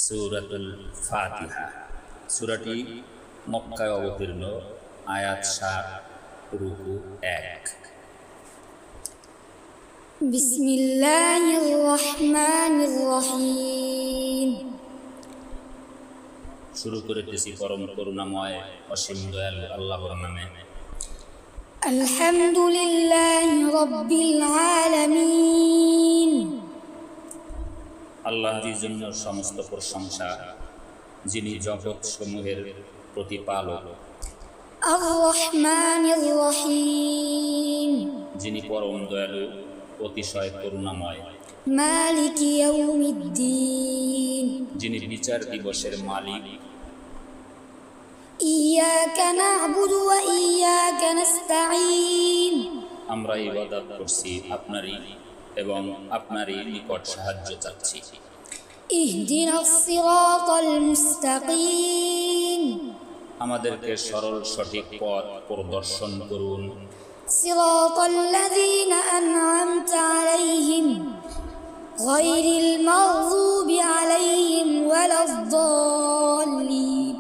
সূরাতুল ফাতিহা। সূরাটি মক্কায় অবতীর্ণ, আয়াত 7, রুকু 1। বিসমিল্লাহির রহমানির রহিম। শুরু করিতেছি পরম করুণাময় অসীম দয়ালু আল্লাহর নামে। আলহামদুলিল্লাহি রাব্বিল আলামিন। আল্লাহর জন্য সমস্ত প্রশংসা, যিনি জগৎ সমূহের প্রতিপালক। আর রহমানির রহিম। যিনি পরম দয়ালু, অতিশয় করুণাময়। মালিকি ইয়াউমিদ্দিন। যিনি বিচার দিবসের মালিক। ইয়াকা না'বুদু ওয়া ইয়াকা নাস্তাঈন। আমরা ইবাদত করছি আপনারই এবং আপনারই নিকট সাহায্য চাচ্ছি। ইহদিনাস সিরাতাল মুস্তাকিম। আমাদেরকে সরল সঠিক পথ প্রদর্শন করুন। সিরাতাল্লাযীনা আন'আমতা আলাইহিম গায়রিল মাগযুবি আলাইহিম ওয়ালাদ-দাল্লিন।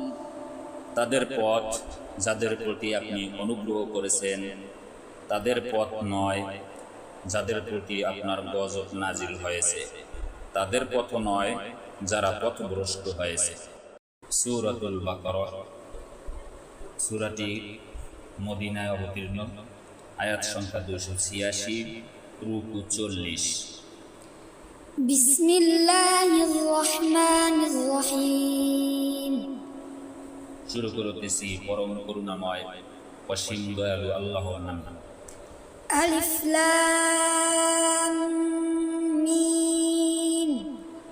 তাদের পথ যাদের প্রতি আপনি অনুগ্রহ করেছেন, তাদের পথ নয় যাদের প্রতি আপনার গজব নাজিল হয়েছে, তাদের পথ নয় যারা পথভ্রষ্ট হয়েছে। সূরাতুল বাকারা। সূরাটি মদিনায় অবতীর্ণ, আয়াত সংখ্যা 286, রুকু 40। বিসমিল্লাহির রহমানির রহিম। শুরু করতেছি পরম করুণাময় অসীম দয়ালু আল্লাহর নামে। আলিফ লাম মিম।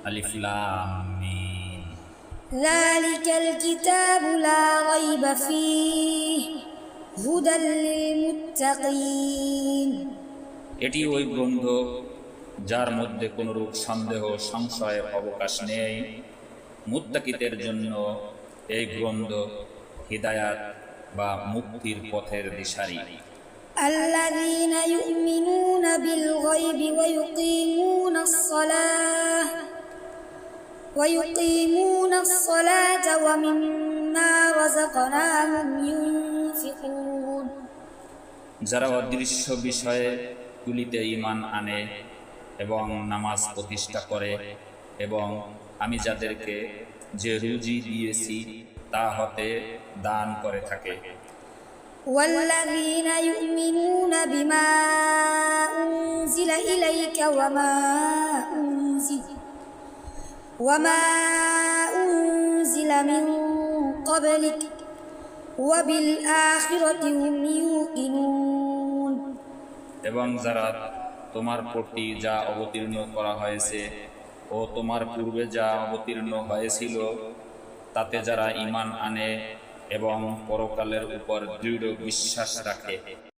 আলিফ লাম মিম। যালিকাল কিতাবু লা রাইবা ফীহি হুদাল লিল মুত্তাকিন। এটি ওই গ্রন্থ যার মধ্যে কোনরূপ সন্দেহ সংশয়ের অবকাশ নেই। মুত্তাকিদের জন্য এই গ্রন্থ হিদায়াত বা মুক্তির পথের দিশারি। আল্লাযীনা ইউমিনুনা বিল গায়বি ওয়া ইউকিমুনাস সালাতা ওয়া মিম্মা রাযাকনাহুম ইউনফিকুন। যারা অদৃশ্য বিষয়গুলিতে ঈমান আনে এবং নামাজ প্রতিষ্ঠা করে এবং আমি যাদেরকে যে রুজি দিয়েছি তা হতে দান করে থাকে। ওয়াল্লাযীনা ইউমিনুনা বিমা উনজিলা ইলাইকা ওয়া মা উনজিলা মিন ক্বাবলিক ওয়া বিল আখিরাতি হুম ইউকিনুন। এবং যারা তোমার প্রতি যা অবতীর্ণ করা হয়েছে ও তোমার পূর্বে যা অবতীর্ণ হয়েছিল তাতে যারা ঈমান আনে এবং পরকালের উপর দৃঢ় বিশ্বাস রাখে।